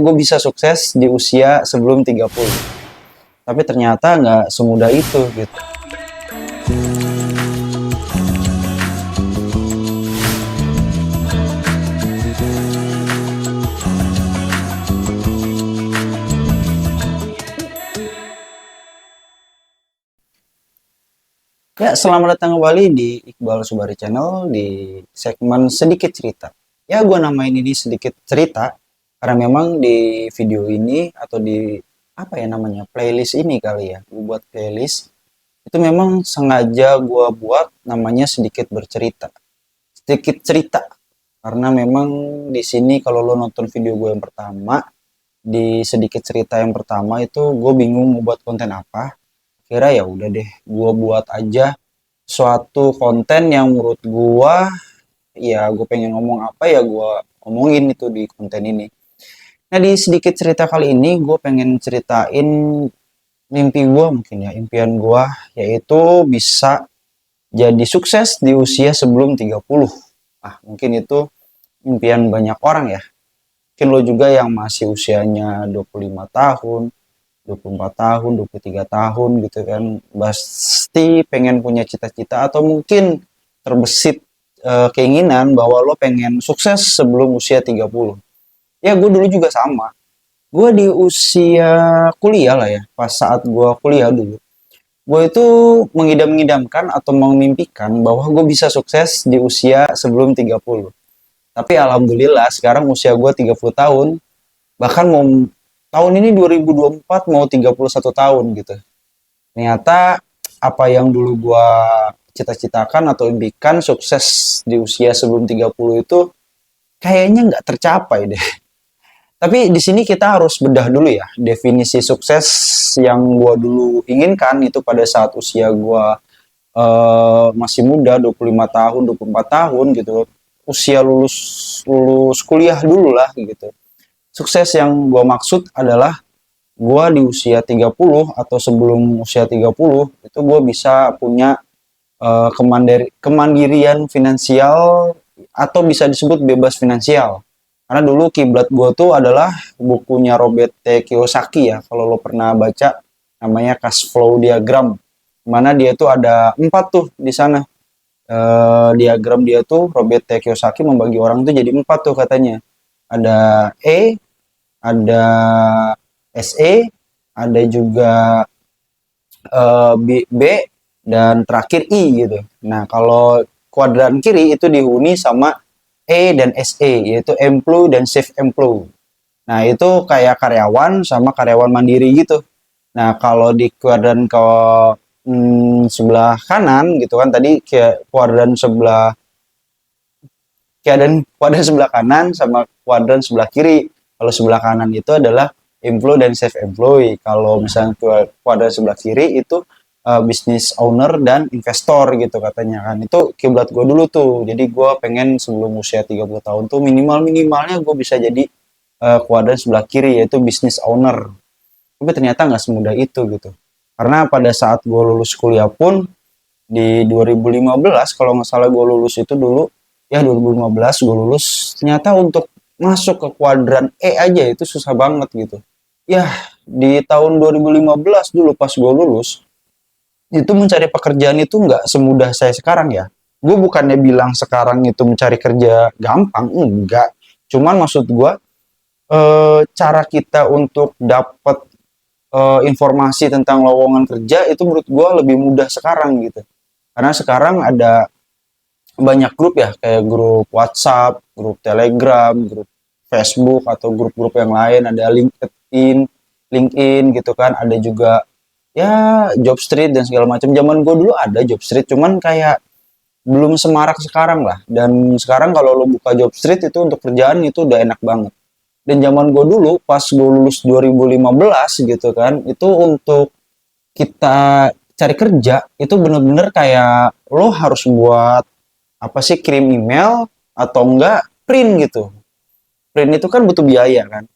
gue bisa sukses di usia sebelum 30. Tapi ternyata nggak semudah itu gitu. Ya, selamat datang kembali di Iqbal Subari Channel di segmen Sedikit Cerita. Ya, gue namain ini Sedikit Cerita karena memang di video ini atau di apa ya namanya playlist ini kali ya, gue buat playlist itu memang sengaja gue buat namanya Sedikit Bercerita, Sedikit Cerita karena memang di sini kalau lo nonton video gue yang pertama di Sedikit Cerita yang pertama itu gue bingung mau buat konten apa. Kira ya udah deh gue buat aja suatu konten yang menurut gue ya gue pengen ngomong apa ya gue omongin itu di konten ini. Nah di Sedikit Cerita kali ini gue pengen ceritain mimpi gue mungkin ya, impian gue yaitu bisa jadi sukses di usia sebelum 30. Mungkin itu impian banyak orang ya, mungkin lo juga yang masih usianya 25 tahun 24 tahun, 23 tahun gitu kan, pasti pengen punya cita-cita atau mungkin terbesit keinginan bahwa lo pengen sukses sebelum usia 30. Ya gue dulu juga sama. Gue di usia kuliah lah ya, pas saat gue kuliah dulu. Gue itu mengidam-idamkan atau memimpikan bahwa gue bisa sukses di usia sebelum 30. Tapi alhamdulillah sekarang usia gue 30 tahun, bahkan mau tahun ini 2024 mau 31 tahun gitu. Ternyata apa yang dulu gua cita-citakan atau impikan sukses di usia sebelum 30 itu kayaknya nggak tercapai deh. Tapi di sini kita harus bedah dulu ya definisi sukses yang gua dulu inginkan itu pada saat usia gua masih muda 25 tahun, 24 tahun gitu. Usia lulus lulus kuliah dulu lah gitu. Sukses yang gue maksud adalah gue di usia 30 atau sebelum usia 30 itu gue bisa punya kemandirian finansial atau bisa disebut bebas finansial. Karena dulu kiblat gue tuh adalah bukunya Robert T. Kiyosaki ya, kalau lo pernah baca namanya Cash Flow Diagram, mana dia tuh ada 4 tuh di sana. Diagram dia tuh Robert T. Kiyosaki membagi orang tuh jadi 4 tuh katanya. Ada ada SE, ada juga B, dan terakhir I gitu. Nah, kalau kuadran kiri itu dihuni sama E dan SE, yaitu employee dan self employee. Nah, itu kayak karyawan sama karyawan mandiri gitu. Nah, kalau di kuadran ke sebelah kanan gitu kan, tadi kayak kuadran sebelah kuadran sebelah kanan sama kuadran sebelah kiri. Kalau sebelah kanan itu adalah employee dan self employee. Kalau misalnya kuadran sebelah kiri itu business owner dan investor gitu katanya kan. Itu kiblat gue dulu tuh. Jadi gue pengen sebelum usia 30 tahun tuh minimalnya gue bisa jadi kuadran sebelah kiri yaitu business owner. Tapi ternyata nggak semudah itu gitu. Karena pada saat gue lulus kuliah pun di 2015 kalau nggak salah gue lulus itu dulu ya 2015 gue lulus, ternyata untuk masuk ke kuadran E aja itu susah banget gitu. Ya di tahun 2015 dulu pas gue lulus itu mencari pekerjaan itu nggak semudah saya sekarang ya. Gue bukannya bilang sekarang itu mencari kerja gampang, enggak. Cuman maksud gue cara kita untuk dapat informasi tentang lowongan kerja itu menurut gue lebih mudah sekarang gitu. Karena sekarang ada banyak grup ya, kayak grup WhatsApp, grup Telegram, grup Facebook atau grup-grup yang lain, ada LinkedIn gitu kan, ada juga ya Jobstreet dan segala macam. Zaman gue dulu ada Jobstreet, cuman kayak belum semarak sekarang lah. Dan sekarang kalau lo buka Jobstreet itu untuk kerjaan itu udah enak banget. Dan zaman gue dulu pas gue lulus 2015 gitu kan, itu untuk kita cari kerja itu bener-bener kayak lo harus buat apa sih, kirim email atau enggak print gitu. Print itu kan butuh biaya kan.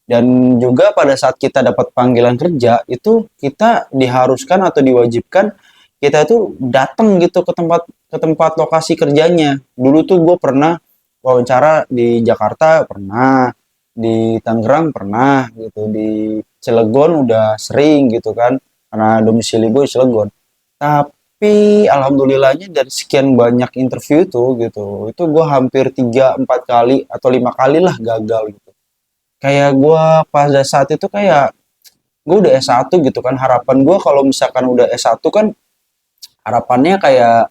Dan juga pada saat kita dapat panggilan kerja itu kita diharuskan atau diwajibkan kita tuh datang gitu ke tempat lokasi kerjanya. Dulu tuh gue pernah wawancara di Jakarta, pernah di Tangerang pernah gitu, di Cilegon udah sering gitu kan, karena domisili gue di Cilegon. Tapi alhamdulillahnya dari sekian banyak interview itu gue hampir 3 4 kali atau 5 kali lah gagal gitu. Kayak gue pada saat itu kayak gue udah S1 gitu kan, harapan gue kalau misalkan udah S1 kan harapannya kayak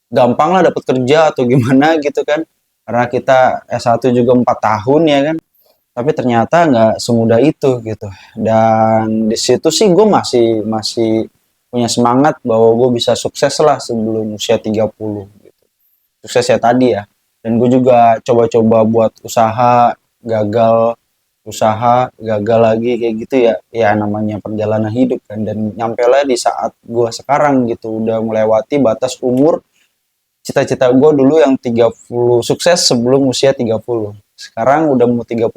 gampang lah dapat kerja atau gimana gitu kan, karena kita S1 juga 4 tahun ya kan, tapi ternyata nggak semudah itu gitu. Dan di situ sih gue masih masih punya semangat bahwa gue bisa sukses lah sebelum usia 30 gitu. Sukses ya tadi ya. Dan gue juga coba-coba buat usaha, gagal, usaha, gagal lagi kayak gitu ya. Ya namanya perjalanan hidup kan. Dan nyampe lah di saat gue sekarang gitu udah melewati batas umur cita-cita gue dulu yang 30 sukses sebelum usia 30. Sekarang udah mau 31,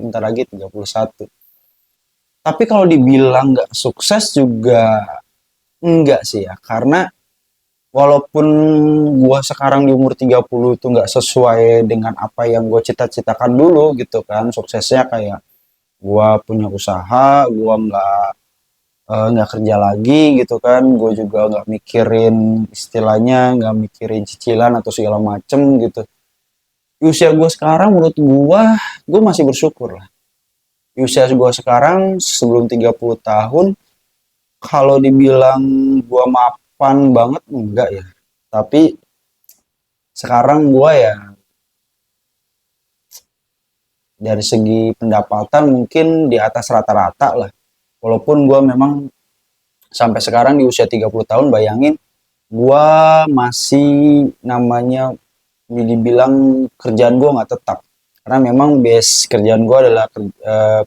bentar lagi 31. Tapi kalau dibilang nggak sukses juga enggak sih ya, karena walaupun gue sekarang di umur 30 itu nggak sesuai dengan apa yang gue cita-citakan dulu gitu kan, suksesnya kayak gue punya usaha, gue nggak kerja lagi gitu kan, gue juga nggak mikirin istilahnya, nggak mikirin cicilan atau segala macem gitu. Di usia gue sekarang menurut gue masih bersyukur lah. Di usia gue sekarang sebelum 30 tahun, kalau dibilang gue mapan banget enggak ya. Tapi sekarang gue ya dari segi pendapatan mungkin di atas rata-rata lah. Walaupun gue memang sampai sekarang di usia 30 tahun bayangin gue masih namanya dibilang kerjaan gue nggak tetap. Karena memang base kerjaan gue adalah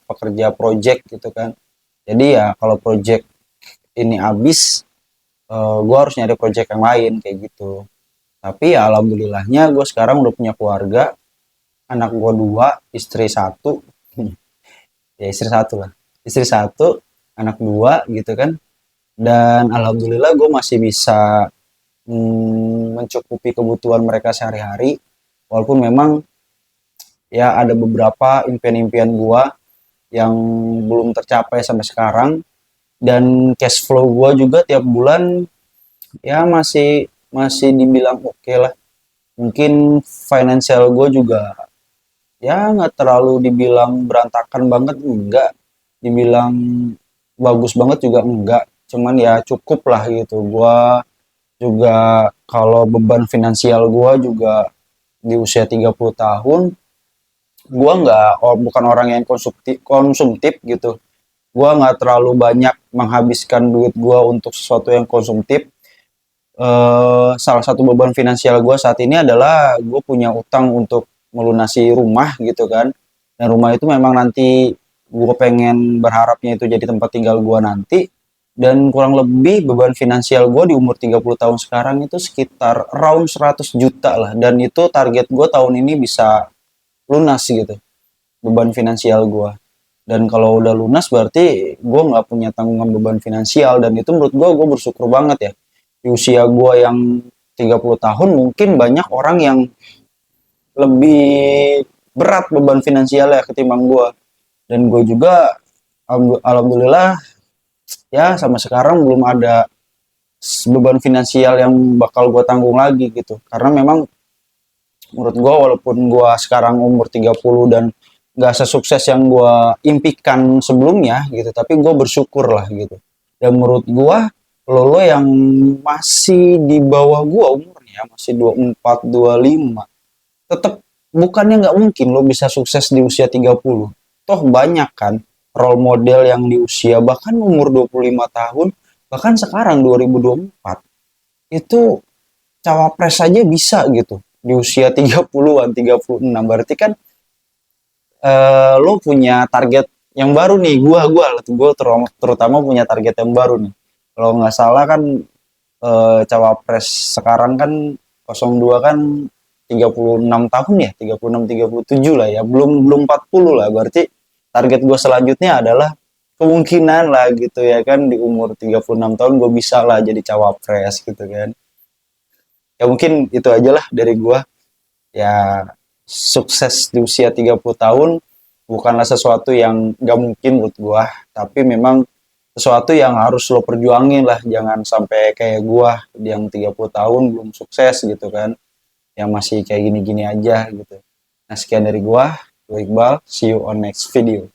pekerja project gitu kan. Jadi ya kalau project ini habis, gue harus nyari project yang lain kayak gitu. Tapi ya alhamdulillahnya gue sekarang udah punya keluarga, anak gue dua, istri satu, ya istri satu lah, istri satu, anak dua gitu kan. Dan alhamdulillah gue masih bisa mencukupi kebutuhan mereka sehari-hari. Walaupun memang ya ada beberapa impian-impian gue yang belum tercapai sampai sekarang. Dan cash flow gue juga tiap bulan ya masih masih dibilang oke lah. Mungkin financial gue juga ya nggak terlalu dibilang berantakan banget, enggak. Dibilang bagus banget juga enggak. Cuman ya cukup lah gitu. Gue juga kalau beban finansial gue juga di usia 30 tahun, gue nggak, bukan orang yang konsumtif gitu. Gue nggak terlalu banyak menghabiskan duit gue untuk sesuatu yang konsumtif. Salah satu beban finansial gue saat ini adalah gue punya utang untuk melunasi rumah gitu kan. Dan rumah itu memang nanti gue pengen berharapnya itu jadi tempat tinggal gue nanti. Dan kurang lebih beban finansial gue di umur 30 tahun sekarang itu sekitar around 100 juta lah. Dan itu target gue tahun ini bisa lunas gitu, beban finansial gue. Dan kalau udah lunas berarti gue nggak punya tanggungan beban finansial. Dan itu menurut gue bersyukur banget ya. Di usia gue yang 30 tahun mungkin banyak orang yang lebih berat beban finansialnya ketimbang gue. Dan gue juga alhamdulillah ya sama sekarang belum ada beban finansial yang bakal gue tanggung lagi gitu. Karena memang menurut gue walaupun gue sekarang umur 30 dan gak sesukses yang gue impikan sebelumnya gitu, tapi gue bersyukur lah gitu. Dan menurut gue lo yang masih di bawah gue umurnya masih 24 25 tetap bukannya nggak mungkin lo bisa sukses di usia 30. Toh banyak kan role model yang di usia bahkan umur 25 tahun, bahkan sekarang 2024 itu cawapres saja bisa gitu di usia 30-an, 36. Berarti kan lo punya target yang baru nih. Gua terutama punya target yang baru nih. Kalau nggak salah kan cawapres sekarang kan 02 kan 36 tahun ya, 36 37 lah ya. Belum belum 40 lah. Berarti target gue selanjutnya adalah kemungkinan lah gitu ya kan di umur 36 tahun gue bisa lah jadi cawapres gitu kan. Ya mungkin itu aja lah dari gue. Ya sukses di usia 30 tahun bukanlah sesuatu yang gak mungkin buat gua, tapi memang sesuatu yang harus lo perjuangin lah, jangan sampai kayak gua yang 30 tahun belum sukses gitu kan, yang masih kayak gini-gini aja gitu. Nah, sekian dari gua Iqbal, see you on next video.